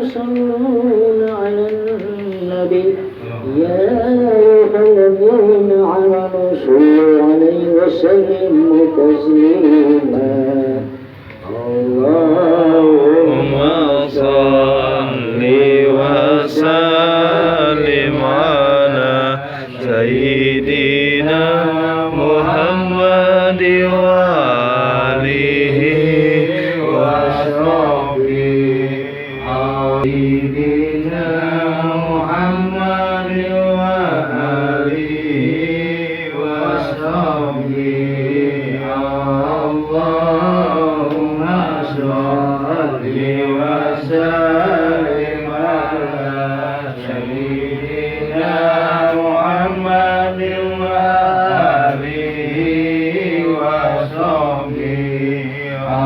يصلون على النبي يا أيها الذين آمنوا صلوا عليه وسلموا تسليما اللهم صل وسلم على سيدنا محمد وآله وصحبه سيدنا محمد وآله وصحبه اللهم صل وسلم على سيدنا محمد وآله وصحبه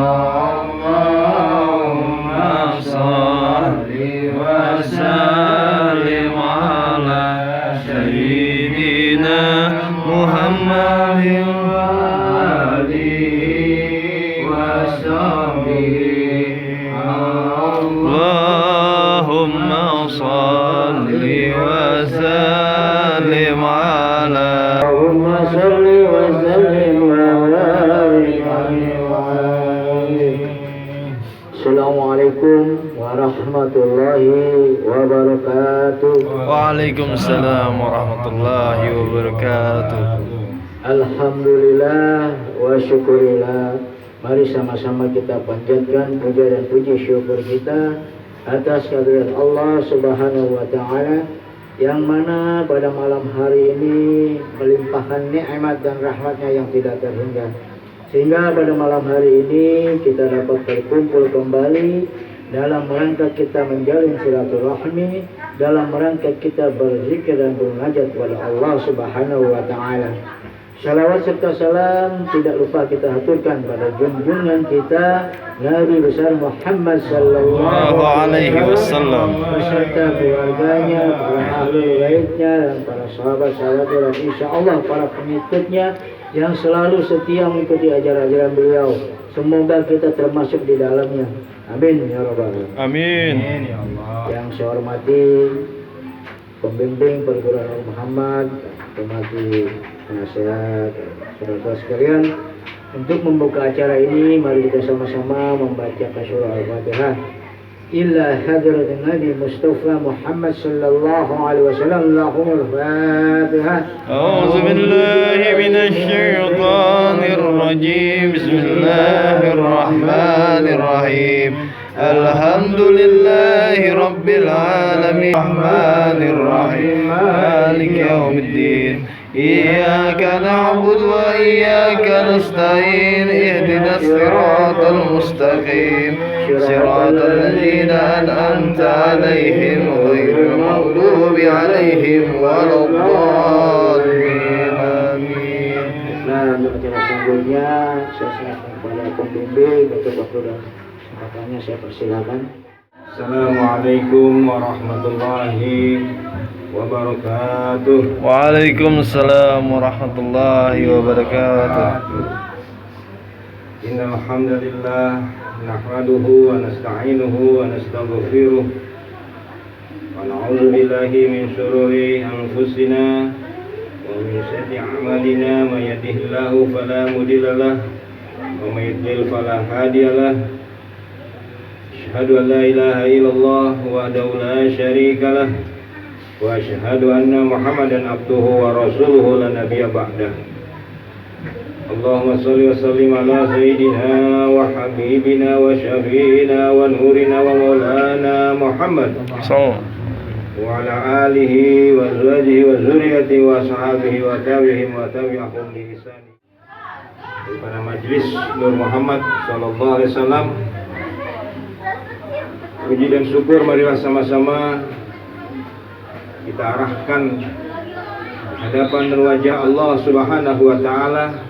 اللهم صل وسلم على سيدنا محمد وآله وصحبه اللهم صل وسلم على اللهم صل وسلم وبارك عليه وعلى آله. Assalamualaikum warahmatullahi wabarakatuh. Waalaikumsalam warahmatullahi wabarakatuh. Alhamdulillah wa syukurillah. Mari sama-sama kita panjatkan puja dan puji syukur kita atas kehadirat Allah Subhanahu wa taala yang mana pada malam hari ini melimpahkan nikmat dan rahmatnya yang tidak terhingga, sehingga pada malam hari ini kita dapat berkumpul kembali dalam rangka kita menjalin silaturahmi, dalam rangka kita berzikir dan bermunajat kepada Allah Subhanahu wa taala. Salawat serta salam tidak lupa kita haturkan pada junjungan kita Nabi besar Muhammad sallallahu alaihi wasallam beserta keluarganya, para ahli baitnya dan para sahabat-sahabatnya dan insyaallah para pengikutnya yang selalu setia mengikuti ajaran-ajaran beliau. Semoga kita termasuk di dalamnya. Amin ya rabbal alamin. Amin. Ya Allah. Yang saya hormati pembimbing perguruan Muhammad, hormati penasehat, saudara sekalian, untuk membuka acara ini mari kita sama-sama membaca surah Al-Fatihah. Illa hadratin Nabi Mustafa Muhammad sallallahu alaihi wasallam. Allahumma al-Fatihah. A'udzu billahi minasy syaithanir rajim. Bismillahirrahmanirrahim. Alhamdulillahi rabbil alamin. Rahmanir rahim. Maliki yaumiddin. إياك نعبد وإياك نستعين اهدنا الصراط المستقيم صراط الذين أنعمت عليهم غير المغضوب عليهم ولا الضالين آمين. Nah, untuk acara selanjutnya saya serahkan kepada pembimbing untuk waktu dan kesempatannya saya persilakan. Assalamualaikum warahmatullahi wabarakatuh. Waalaikumsalam warahmatullahi wabarakatuh. Innal hamdalillah nahmaduhu wa nasta'inuhu wa nastaghfiruh wa na'udzu billahi min shururi anfusina wa min sayyiati a'malina may yahdihillahu fala mudilla lahu wa may yudlil fala hadiya lahu. Asyhadu an la ilaha illallah wahdahu la syarika lahu wa asyhadu anna Muhammadan abduhu wa rasuluhu la nabiyya ba'dah. Allahumma shalli wa sallim ala sayyidina wa habibina wa syafiina wa nurina wa maulana Muhammad wa ala alihi wa azwajihi wa dzurriyyatihi wa ashabihi wa tabi'ihim wa tabi'ahum bi ihsan. Pada majelis Nur Muhammad sallallahu alaihi wasallam, puji dan syukur marilah sama-sama kita arahkan hadapan wajah Allah Subhanahu wa taala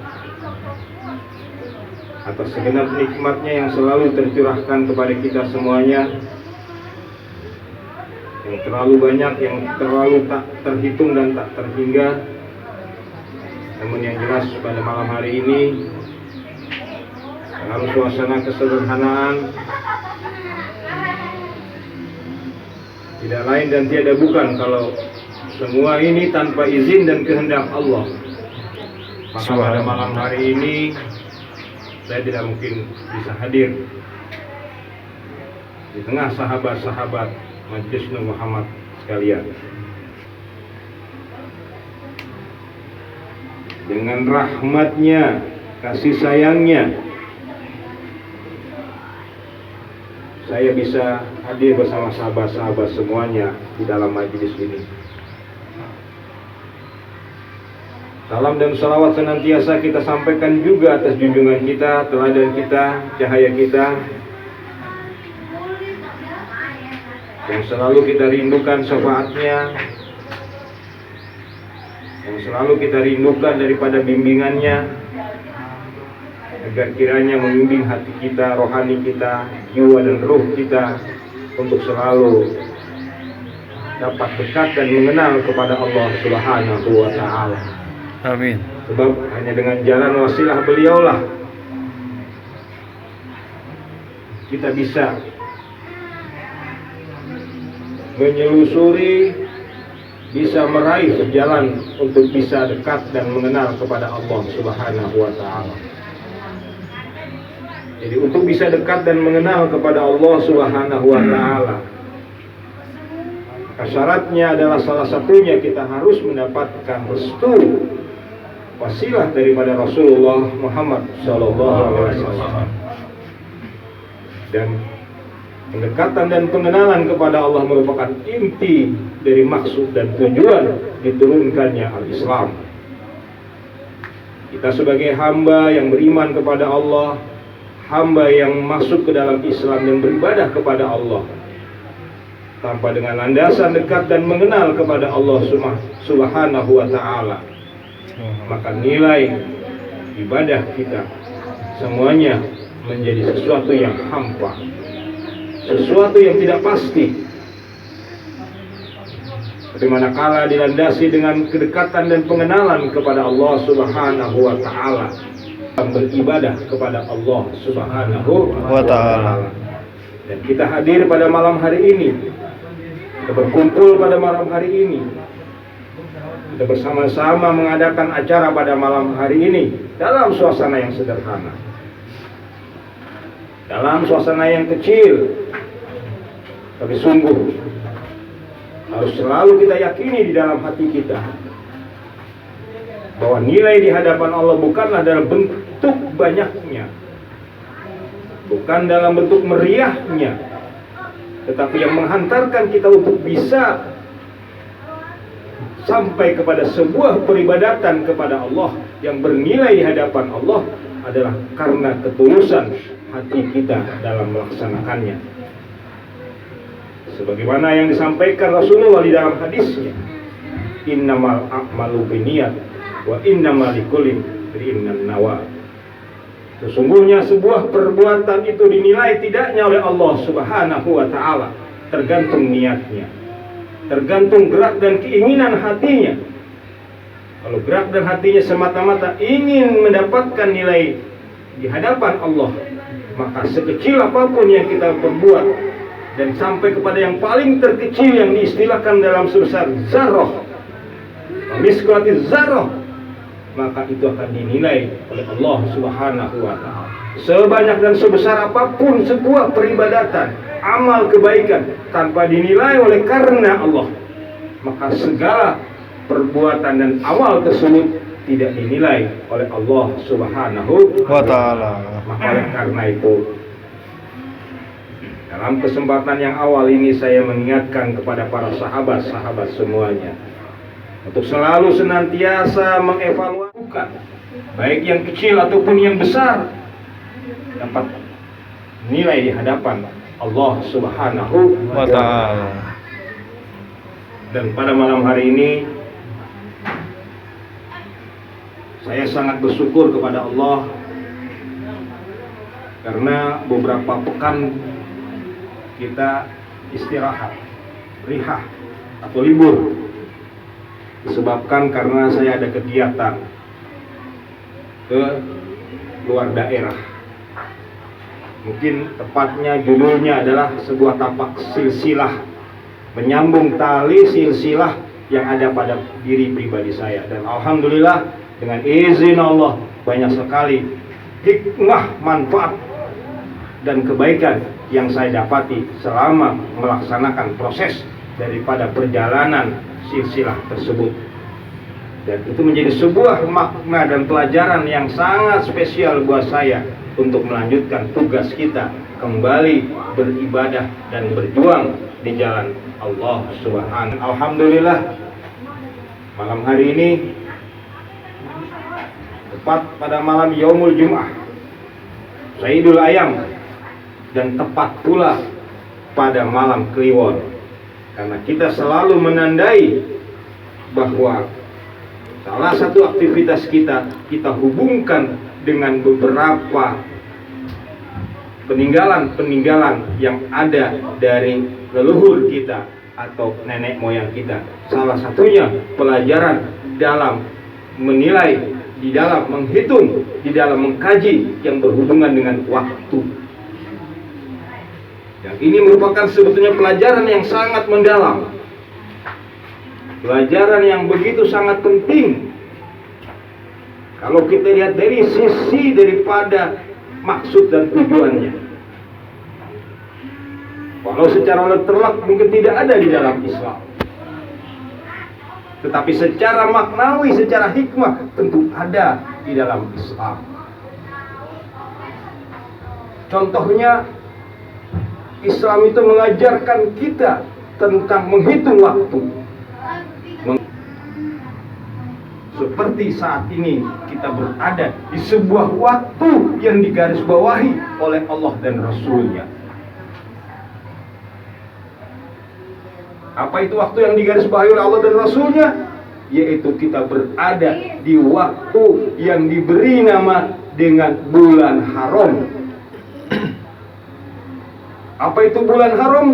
atas segenap nikmatnya yang selalu tercurahkan kepada kita semuanya, yang terlalu banyak, yang terlalu tak terhitung dan tak terhingga. Namun yang jelas pada malam hari ini dalam suasana kesederhanaan Tidak lain dan tiada bukan kalau semua ini tanpa izin dan kehendak Allah. Maka pada malam hari ini saya tidak mungkin bisa hadir di tengah sahabat-sahabat Majelis Nur Muhammad sekalian. Dengan rahmatnya, kasih sayangnya, saya bisa hadir bersama sahabat-sahabat semuanya di dalam majelis ini. Salam dan salawat senantiasa kita sampaikan juga atas junjungan kita, teladan kita, cahaya kita, yang selalu kita rindukan syafaatnya, yang selalu kita rindukan daripada bimbingannya, agar kiranya membimbing hati kita, rohani kita, jiwa dan ruh kita untuk selalu dapat dekat dan mengenal kepada Allah Subhanahu wa Ta'ala. Amin. Sebab hanya dengan jalan wasilah beliaulah kita bisa menyelusuri, bisa meraih jalan untuk bisa dekat dan mengenal kepada Allah Subhanahu wa Ta'ala. Jadi untuk bisa dekat dan mengenal kepada Allah Subhanahu wa Ta'ala, syaratnya adalah salah satunya kita harus mendapatkan restu wasilah daripada Rasulullah Muhammad SAW. Dan pendekatan dan pengenalan kepada Allah merupakan inti dari maksud dan tujuan diturunkannya al-Islam. Kita sebagai hamba yang beriman kepada Allah, hamba yang masuk ke dalam Islam dan beribadah kepada Allah tanpa dengan landasan dekat dan mengenal kepada Allah Subhanahu wa Ta'ala, maka nilai ibadah kita semuanya menjadi sesuatu yang hampa, sesuatu yang tidak pasti. Tapi manakala dilandasi dengan kedekatan dan pengenalan kepada Allah Subhanahu wa Ta'ala, beribadah kepada Allah Subhanahu wa Ta'ala. Dan kita hadir pada malam hari ini, kita berkumpul pada malam hari ini, kita bersama-sama mengadakan acara pada malam hari ini dalam suasana yang sederhana, dalam suasana yang kecil, tapi sungguh harus selalu kita yakini di dalam hati kita bahwa nilai di hadapan Allah bukanlah dalam bentuk banyaknya, bukan dalam bentuk meriahnya, tetapi yang menghantarkan kita untuk bisa sampai kepada sebuah peribadatan kepada Allah yang bernilai di hadapan Allah adalah karena ketulusan hati kita dalam melaksanakannya. Sebagaimana yang disampaikan Rasulullah di dalam hadisnya, innamal a'malu binniyat wa innamal likulli imrin ma nawa. Sesungguhnya sebuah perbuatan itu dinilai tidaknya oleh Allah Subhanahu wa Ta'ala tergantung niatnya, tergantung gerak dan keinginan hatinya. Kalau gerak dan hatinya semata-mata ingin mendapatkan nilai di hadapan Allah, maka sekecil apapun yang kita perbuat dan sampai kepada yang paling terkecil yang diistilahkan dalam sebesar zarrah, misqati zarrah, maka itu akan dinilai oleh Allah Subhanahu wa Ta'ala. Sebanyak dan sebesar apapun sebuah peribadatan, amal kebaikan tanpa dinilai oleh karena Allah, maka segala perbuatan dan amal tersebut tidak dinilai oleh Allah Subhanahu wa Ta'ala. Maka oleh karena itu, dalam kesempatan yang awal ini saya mengingatkan kepada para sahabat-sahabat semuanya untuk selalu senantiasa mengevaluasi, baik yang kecil ataupun yang besar, dapat nilai di hadapan Allah Subhanahu wa Ta'ala. Dan pada malam hari ini saya sangat bersyukur kepada Allah karena beberapa pekan kita istirahat, rihah atau libur, disebabkan karena saya ada kegiatan ke luar daerah. Mungkin tepatnya judulnya adalah sebuah tapak silsilah menyambung tali silsilah yang ada pada diri pribadi saya. Dan alhamdulillah dengan izin Allah banyak sekali hikmah, manfaat dan kebaikan yang saya dapati selama melaksanakan proses daripada perjalanan silsilah tersebut. Dan itu menjadi sebuah makna dan pelajaran yang sangat spesial buat saya untuk melanjutkan tugas kita kembali beribadah dan berjuang di jalan Allah Subhanahu. Alhamdulillah malam hari ini tepat pada malam Yaumul Jum'ah Sayyidul Ayam, dan tepat pula pada malam Kliwon, karena kita selalu menandai bahwa salah satu aktivitas kita hubungkan dengan beberapa peninggalan yang ada dari leluhur kita atau nenek moyang kita. Salah satunya pelajaran dalam menilai, di dalam menghitung, di dalam mengkaji yang berhubungan dengan waktu. Yang ini merupakan sebetulnya pelajaran yang sangat mendalam, pelajaran yang begitu sangat penting. Kalau kita lihat dari sisi daripada maksud dan tujuannya, walau secara letterlek mungkin tidak ada di dalam Islam, tetapi secara maknawi, secara hikmah tentu ada di dalam Islam. Contohnya, Islam itu mengajarkan kita tentang menghitung waktu. Seperti saat ini kita berada di sebuah waktu yang digarisbawahi oleh Allah dan Rasul-Nya. Apa itu waktu yang digarisbawahi oleh Allah dan Rasul-Nya? Yaitu kita berada di waktu yang diberi nama dengan bulan haram. Apa itu bulan haram?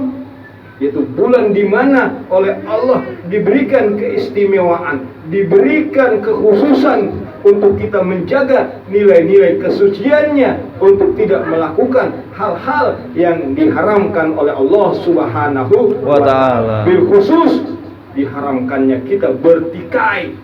Yaitu bulan di mana oleh Allah diberikan keistimewaan, diberikan kekhususan untuk kita menjaga nilai-nilai kesuciannya, untuk tidak melakukan hal-hal yang diharamkan oleh Allah Subhanahu wa Ta'ala. Bil khusus diharamkannya kita bertikai,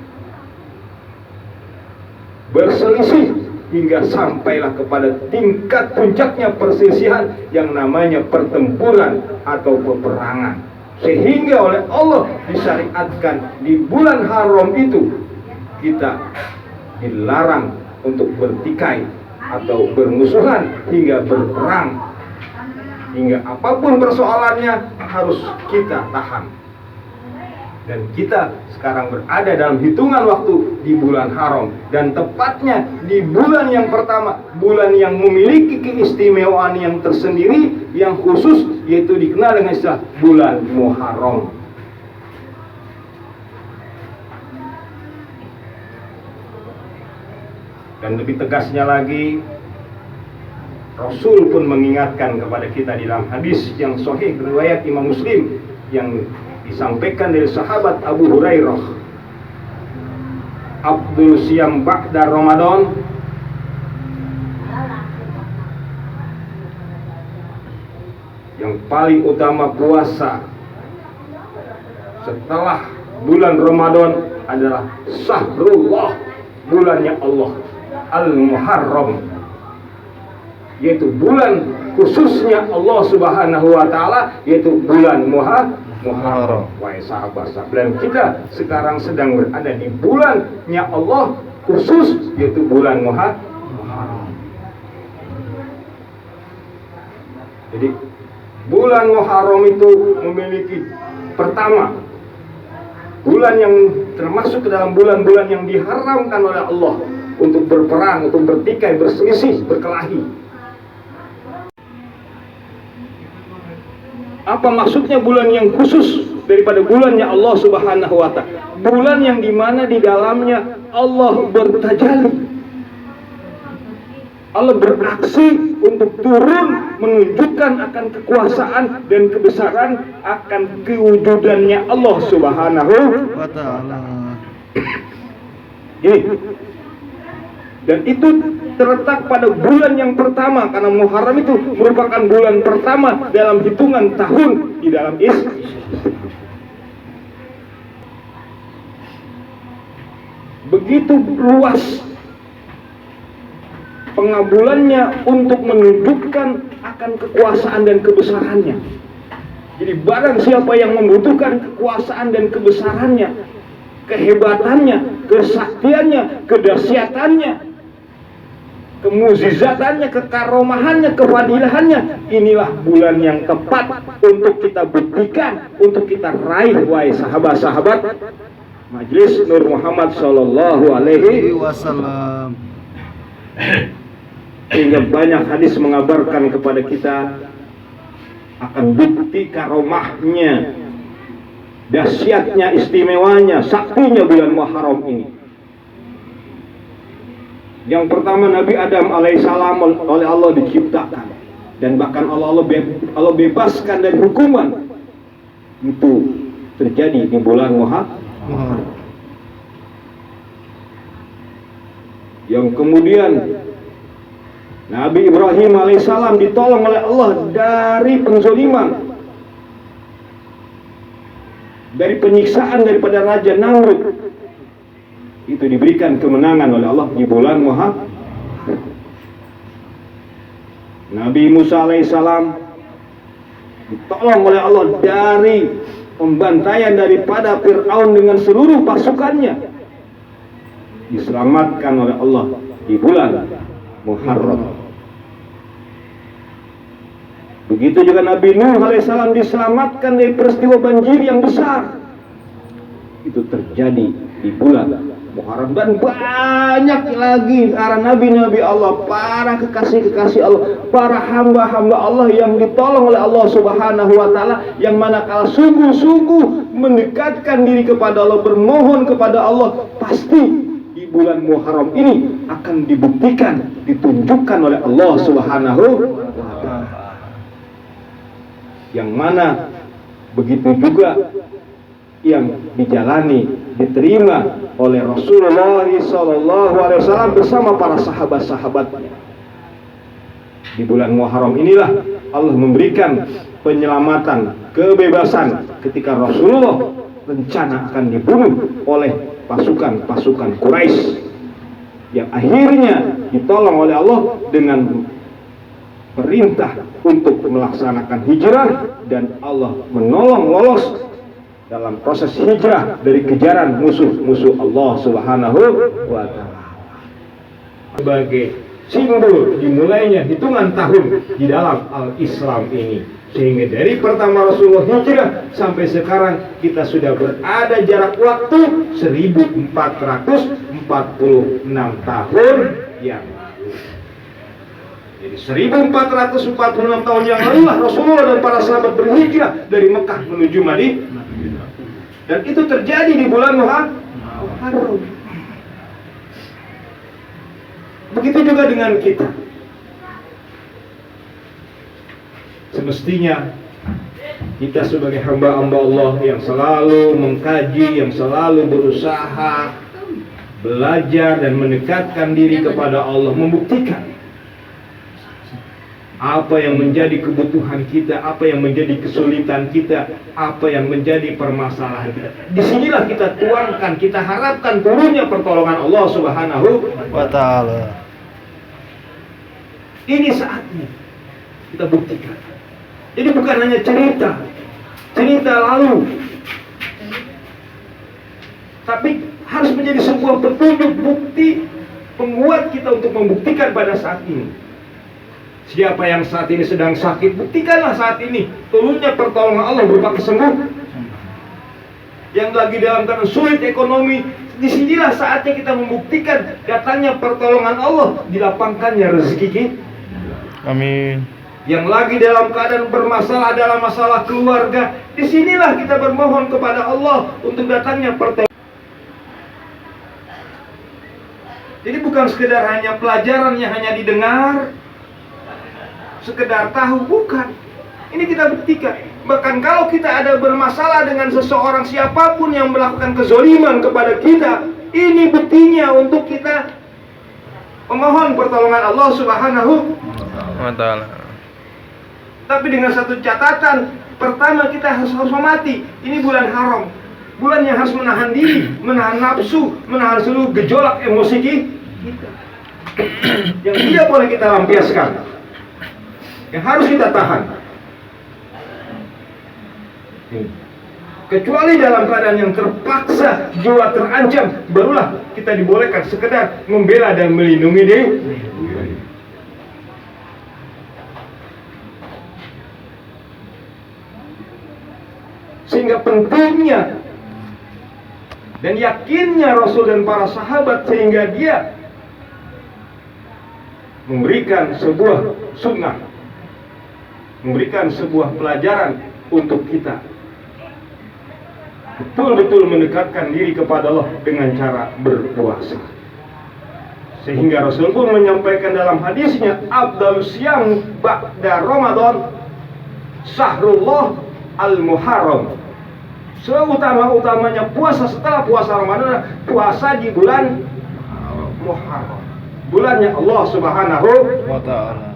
berselisih, hingga sampailah kepada tingkat puncaknya perselisihan yang namanya pertempuran atau peperangan. Sehingga oleh Allah disyariatkan di bulan haram itu kita dilarang untuk bertikai atau bermusuhan hingga berperang, hingga apapun persoalannya harus kita tahan. Dan kita sekarang berada dalam hitungan waktu di bulan haram, dan tepatnya di bulan yang pertama, bulan yang memiliki keistimewaan yang tersendiri, yang khusus, yaitu dikenal dengan istilah bulan Muharram. Dan lebih tegasnya lagi, Rasul pun mengingatkan kepada kita di dalam hadis yang sahih riwayat Imam Muslim yang disampaikan dari sahabat Abu Hurairah, Abdul Siyam Ba'da Ramadan, yang paling utama puasa setelah bulan Ramadan adalah Syahrullah, bulannya Allah, Al-Muharram, yaitu bulan khususnya Allah Subhanahu wa Ta'ala, yaitu bulan Muharram. Wahai sahabat, dan kita sekarang sedang berada di bulannya Allah khusus, yaitu bulan Muharram. Jadi bulan Muharram itu memiliki, pertama, bulan yang termasuk ke dalam bulan-bulan yang diharamkan oleh Allah untuk berperang, untuk bertikai, berselisih, berkelahi. Apa maksudnya bulan yang khusus daripada bulannya Allah Subhanahu wa Ta'ala? Bulan yang dimana di dalamnya Allah bertajalli, Allah beraksi untuk turun menunjukkan akan kekuasaan dan kebesaran, akan kewujudannya Allah Subhanahu wa Ta'ala. Dan itu terletak pada bulan yang pertama, karena Muharram itu merupakan bulan pertama dalam hitungan tahun di dalam Islam. begitu luas pengabulannya untuk menunjukkan akan kekuasaan dan kebesarannya. Jadi barang siapa yang membutuhkan kekuasaan dan kebesarannya, kehebatannya, kesaktiannya, kedahsyatannya, kemuzizatannya, kekaromahannya, kefadilahannya, inilah bulan yang tepat untuk kita buktikan, untuk kita raih, wahai sahabat-sahabat Majelis Nur Muhammad Sallallahu Alaihi Wasallam. Sehingga banyak hadis mengabarkan kepada kita akan bukti karomahnya, dahsyatnya, istimewanya, saktinya bulan Muharram ini. Yang pertama, Nabi Adam alaihissalam oleh Allah diciptakan, dan bahkan Allah bebaskan dari hukuman. Itu terjadi di bulan Muharram. Yang kemudian Nabi Ibrahim alaihissalam ditolong oleh Allah dari penzoliman, dari penyiksaan daripada Raja Namrud. Itu diberikan kemenangan oleh Allah di bulan Muharram. Nabi Musa alaihissalam ditolong oleh Allah dari pembantaian daripada Fir'aun dengan seluruh pasukannya, diselamatkan oleh Allah di bulan Muharram. Begitu juga Nabi Nuh alaihissalam diselamatkan dari peristiwa banjir yang besar. Itu terjadi di bulan Muharram. Dan banyak lagi para nabi-nabi Allah, para kekasih-kekasih Allah, para hamba-hamba Allah yang ditolong oleh Allah Subhanahu wa taala, yang manakala sungguh-sungguh mendekatkan diri kepada Allah, bermohon kepada Allah, pasti di bulan Muharram ini akan dibuktikan, ditunjukkan oleh Allah Subhanahu wa taala. Yang mana begitu juga yang dijalani, diterima oleh Rasulullah SAW bersama para sahabat-sahabatnya. Di bulan Muharram inilah Allah memberikan penyelamatan, kebebasan ketika Rasulullah rencana akan dibunuh oleh pasukan-pasukan Quraisy, yang akhirnya ditolong oleh Allah dengan perintah untuk melaksanakan hijrah, dan Allah menolong lolos dalam proses hijrah dari kejaran musuh-musuh Allah Subhanahu wa taala. Sebagai simbol dimulainya hitungan tahun di dalam al-Islam ini, sehingga dari pertama Rasulullah hijrah sampai sekarang kita sudah berada jarak waktu 1446 tahun yang lalu. Jadi 1446 tahun yang lalu Rasulullah dan para sahabat berhijrah dari Mekah menuju Madinah. Dan itu terjadi di bulan Muharram. Begitu juga dengan kita. Semestinya kita sebagai hamba-hamba Allah yang selalu mengkaji, yang selalu berusaha belajar dan mendekatkan diri kepada Allah, membuktikan apa yang menjadi kebutuhan kita, apa yang menjadi kesulitan kita, apa yang menjadi permasalahan kita. Disinilah kita tuangkan, kita harapkan turunnya pertolongan Allah Subhanahu wa taala. Ini saatnya kita buktikan. Jadi bukan hanya cerita lalu, tapi harus menjadi sebuah petunjuk, bukti penguat kita untuk membuktikan pada saat ini. Siapa yang saat ini sedang sakit, buktikanlah saat ini turunnya pertolongan Allah berupa kesembuhan. Yang lagi dalam keadaan sulit ekonomi, disinilah saatnya kita membuktikan datangnya pertolongan Allah, dilapangkannya rezeki kita. Amin. Yang lagi dalam keadaan bermasalah dalam masalah keluarga, disinilah kita bermohon kepada Allah untuk datangnya pertolongan. Jadi bukan sekedar hanya pelajaran yang hanya didengar, sekedar tahu, bukan. Ini kita buktikan. Bahkan kalau kita ada bermasalah dengan seseorang, siapapun yang melakukan kezoliman kepada kita, ini buktinya untuk kita memohon pertolongan Allah Subhanahu wa taala. Tapi dengan satu catatan, pertama kita harus hormati, ini bulan haram, Bulan yang harus menahan diri, menahan nafsu, menahan seluruh gejolak emosi kita. Yang tidak boleh kita lampiaskan, yang harus kita tahan. Kecuali dalam keadaan yang terpaksa, jiwa terancam, barulah kita dibolehkan sekedar membela dan melindungi diri. Sehingga pentingnya dan yakinnya Rasul dan para sahabat, sehingga dia memberikan sebuah sunnah, memberikan sebuah pelajaran untuk kita betul-betul mendekatkan diri kepada Allah dengan cara berpuasa. Sehingga Rasul pun menyampaikan dalam hadisnya, afdhalus siyam ba'da Ramadan syahrullah al-Muharram. Seutama-utamanya puasa setelah puasa Ramadan, puasa di bulan Muharram, bulannya Allah Subhanahu wa ta'ala.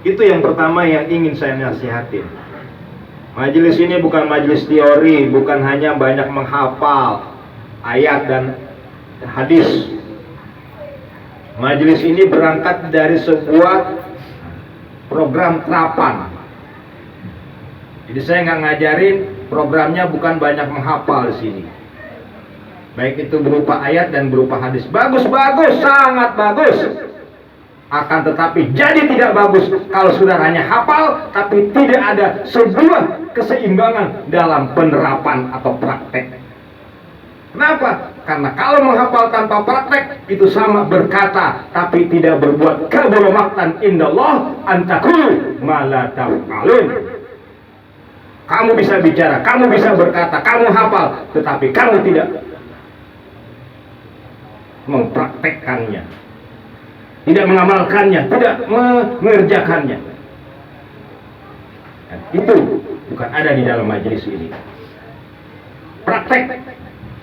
Itu yang pertama yang ingin saya nasihatin. Majelis ini bukan majelis teori, bukan hanya banyak menghafal ayat dan hadis. Majelis ini berangkat dari sebuah program terapan. Jadi saya nggak ngajarin, programnya bukan banyak menghafal di sini. Baik itu berupa ayat dan berupa hadis. Bagus-bagus, sangat bagus. Akan tetapi jadi tidak bagus kalau sudah hanya hafal tapi tidak ada sebuah keseimbangan dalam penerapan atau praktek. Kenapa? Karena kalau menghafal tanpa praktek itu sama berkata tapi tidak berbuat. Kabura maqtan indallah antakul ma la taf'alun. Kamu bisa bicara, kamu bisa berkata, kamu hafal, tetapi kamu tidak mempraktekkannya, tidak mengamalkannya, tidak mengerjakannya. Dan itu bukan ada di dalam majelis ini. Praktek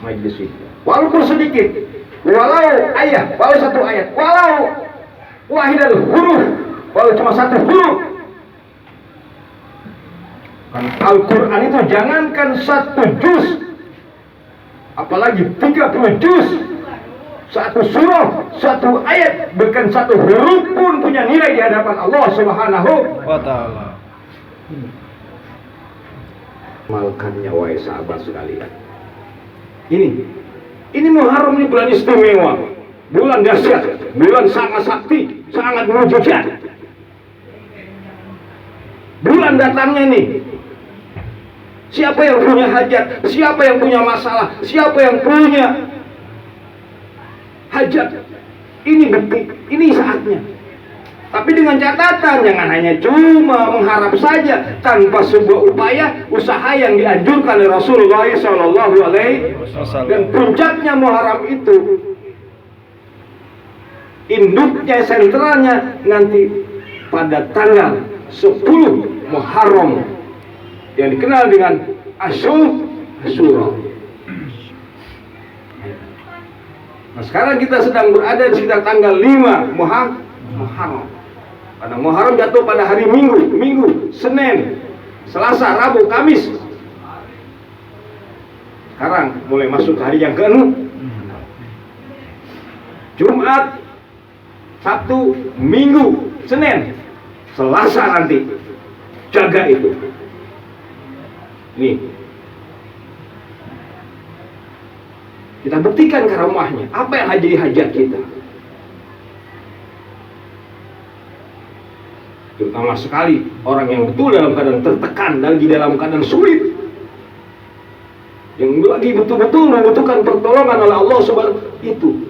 majelis ini, walaupun sedikit, walau ayat, walau satu ayat, walau wahidal huruf, walau cuma satu huruf. Karena Al-Quran itu jangankan satu juz, apalagi 30 juz. Satu surah, satu ayat, bahkan satu huruf pun punya nilai di hadapan Allah Subhanahu wa ta'ala. Malkannya wahai sahabat sekalian. Ini Muharram, ini bulan istimewa, bulan dahsyat, bulan sangat sakti, sangat mujizat. Bulan datangnya ini. Siapa yang punya hajat, siapa yang punya masalah, siapa yang punya hajat, ini bukti, ini saatnya. Tapi dengan catatan, jangan hanya cuma mengharap saja tanpa sebuah upaya, usaha yang dianjurkan oleh Rasulullah SAW. Dan puncaknya Muharram itu, induknya, sentralnya nanti pada tanggal 10 Muharram yang dikenal dengan Asyura. Nah, sekarang kita sedang berada di sekitar tanggal 5 Muharram. Karena Muharram jatuh pada hari Minggu, Senin, Selasa, Rabu, Kamis. Sekarang mulai masuk hari yang ke-6. Jumat, Sabtu, Minggu, Senin, Selasa nanti. Jaga itu. Nih. Kita buktikan karamahnya. Apa yang jadi hajat kita? Terutama sekali orang yang betul dalam keadaan tertekan, lagi dalam keadaan sulit, yang lagi betul-betul membutuhkan pertolongan oleh Allah Subhanahu itu.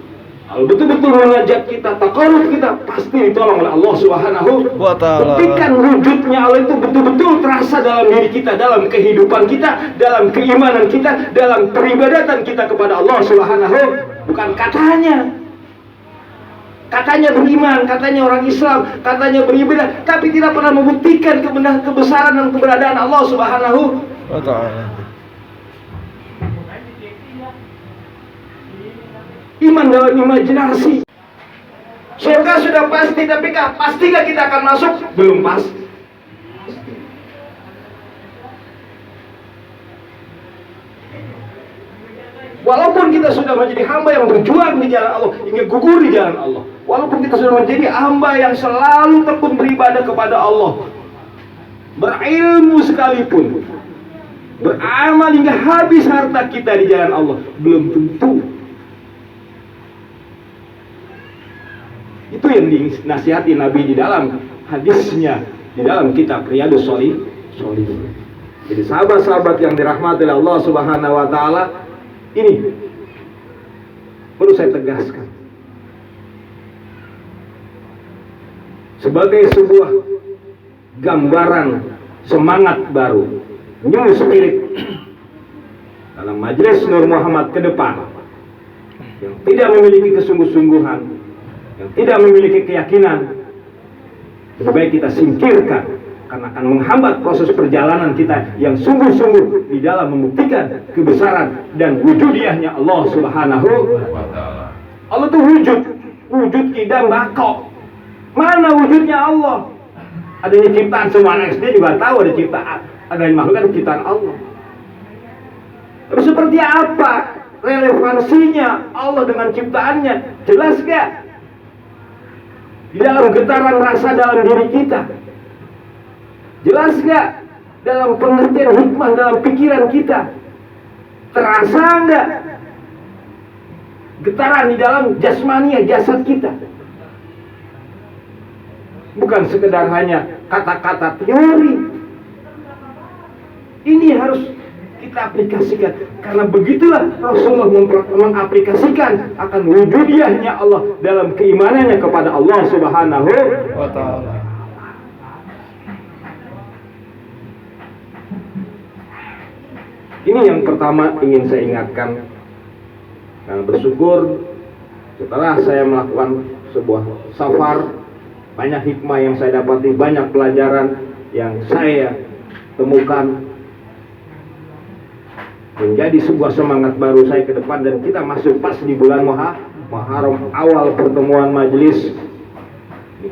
Kalau betul-betul mengajak kita, takaruf kita, pasti ditolong oleh Allah Subhanahu wa ta'ala. Buktikan wujudnya Allah itu betul-betul terasa dalam diri kita, dalam kehidupan kita, dalam keimanan kita, dalam peribadatan kita kepada Allah Subhanahu, bukan katanya. Katanya beriman, katanya orang Islam, katanya beribadah, tapi tidak pernah membuktikan kebesaran dan keberadaan Allah Subhanahu wa ta'ala. Iman dalam imajinasi. Surga sudah pasti, tapi pastikah kita akan masuk? Belum pasti. Walaupun kita sudah menjadi hamba yang berjuang di jalan Allah, ingin gugur di jalan Allah, walaupun kita sudah menjadi hamba yang selalu tekun beribadah kepada Allah, berilmu sekalipun, beramal hingga habis harta kita di jalan Allah, belum tentu. Itu yang dinasihati Nabi di dalam hadisnya, di dalam kitab Riyadhus Shalihin. Jadi sahabat-sahabat yang dirahmati oleh Allah Subhanahu wa ta'ala, ini perlu saya tegaskan sebagai sebuah gambaran semangat baru, new spirit dalam majelis Nur Muhammad ke depan, yang tidak memiliki kesungguh-sungguhan, yang tidak memiliki keyakinan, lebih baik kita singkirkan, karena akan menghambat proses perjalanan kita yang sungguh-sungguh di dalam membuktikan kebesaran dan wujudiyahnya Allah Subhanahu wa ta'ala. Allah itu wujud idam bako. Mana wujudnya Allah? Adanya ciptaan, semua anak SD juga tahu ada ciptaan, adanya makhluk kan ciptaan Allah. Tapi seperti apa relevansinya Allah dengan ciptaannya? Jelas gak? Di dalam getaran rasa dalam diri kita, jelas gak dalam pengertian hikmah dalam pikiran kita? Terasa gak getaran di dalam jasmania jasad kita? Bukan sekedar hanya kata-kata teori. Ini harus kita aplikasikan, karena begitulah Rasulullah mengaplikasikan akan wujudiyahnya Allah dalam keimanannya kepada Allah Subhanahu wa ta'ala. Ini yang pertama ingin saya ingatkan. Dan bersyukur setelah saya melakukan sebuah safar, banyak hikmah yang saya dapati, banyak pelajaran yang saya temukan, menjadi sebuah semangat baru saya ke depan. Dan kita masuk pas di bulan Muharram, awal pertemuan majelis.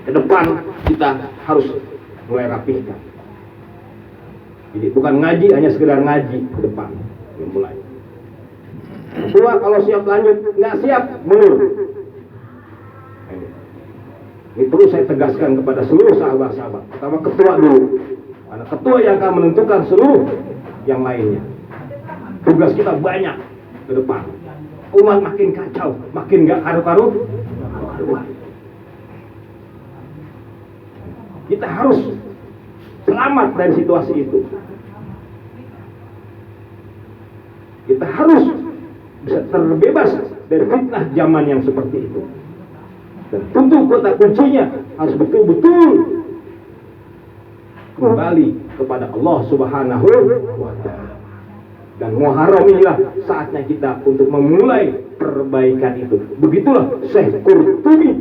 Ke depan kita harus mulai rapihkan. Jadi bukan ngaji hanya sekedar ngaji ke depan, mulai. Kedua, kalau siap lanjut, nggak siap mundur. Ini perlu saya tegaskan kepada seluruh sahabat-sahabat. Pertama ketua dulu, karena ketua yang akan menentukan seluruh yang lainnya. Tugas kita banyak ke depan. Umat makin kacau, makin nggak karu-karu. Kita harus selamat dari situasi itu. Kita harus bisa terbebas dari fitnah zaman yang seperti itu. Dan tentu kota kuncinya harus betul-betul kembali kepada Allah Subhanahu wa ta'ala. Dan Muharram inilah saatnya kita untuk memulai perbaikan itu. Begitulah Syekh Qurtubi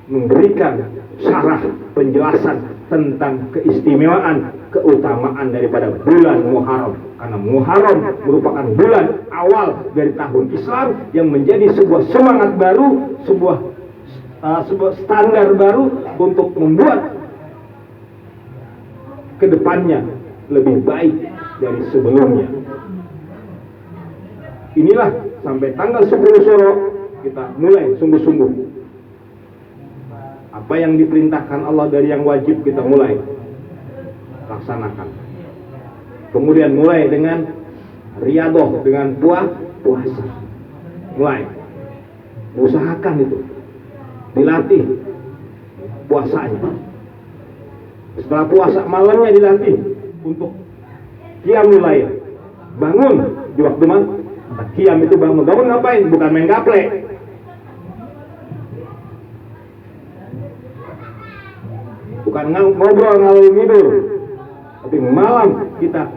memberikan syarah penjelasan tentang keistimewaan, keutamaan daripada bulan Muharram. Karena Muharram merupakan bulan awal dari tahun Islam yang menjadi sebuah semangat baru, sebuah standar baru untuk membuat kedepannya lebih baik dari sebelumnya. Inilah sampai tanggal 10 Syuro kita mulai sungguh-sungguh. Apa yang diperintahkan Allah dari yang wajib kita mulai laksanakan. Kemudian mulai dengan riyadhah, dengan puasa. Mulai usahakan itu, dilatih puasanya. Setelah puasa malamnya dilatih untuk qiyamul lail. Bangun di waktu qiyam itu bangun. Bangun ngapain? Bukan main gaple. Bukan ngobrol ngalur ngidur. Tapi malam kita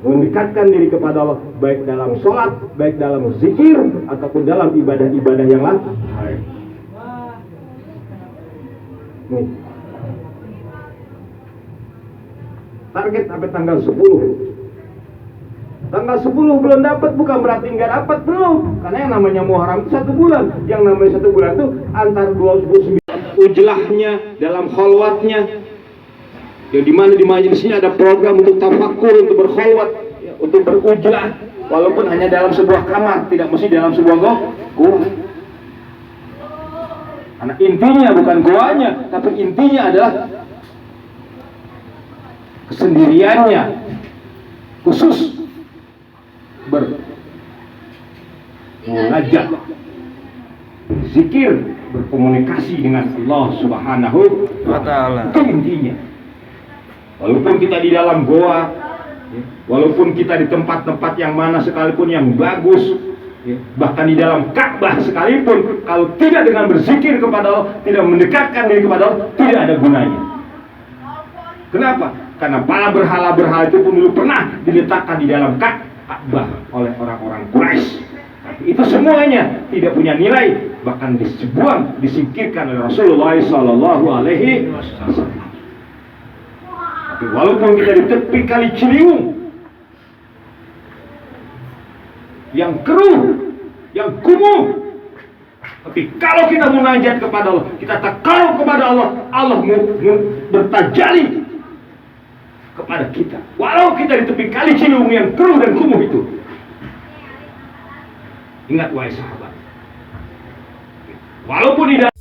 mendekatkan diri kepada Allah, baik dalam sholat, baik dalam zikir, ataupun dalam ibadah-ibadah yang lain. Nih. Target sampai tanggal 10. Tanggal 10 belum dapat bukan berarti nggak dapat, belum. Karena yang namanya Muharram itu 1 bulan. Yang namanya 1 bulan itu antara 29 ujlahnya, dalam kholwatnya. Yang dimana di majelisnya ada program untuk tafakur, untuk berkholwat, ya, untuk berujlah. Walaupun hanya dalam sebuah kamar, tidak mesti dalam sebuah gua. Karena intinya bukan goanya, tapi intinya adalah kesendiriannya, khusus bermunajat, zikir, berkomunikasi dengan Allah Subhanahu wa Ta'ala. Itu intinya. Walaupun kita di dalam goa, walaupun kita di tempat-tempat yang mana sekalipun yang bagus, bahkan di dalam Ka'bah sekalipun, kalau tidak dengan berzikir kepada Allah, tidak mendekatkan diri kepada Allah, tidak ada gunanya. Kenapa? Karena para berhala-berhala itu pun dulu pernah diletakkan di dalam Ka'bah oleh orang-orang Quraisy. Tapi itu semuanya tidak punya nilai, bahkan dibuang, disingkirkan oleh Rasulullah SAW. Tapi walaupun kita di tepi Kali Ciliwung yang keruh, yang kumuh, tapi kalau kita munajat kepada Allah, kita takarub kepada Allah, Allah bertajalli kepada kita. Walau kita di tepi Kali Ciliwung yang keruh dan kumuh itu. Ingat wahai sahabat, walaupun di dalam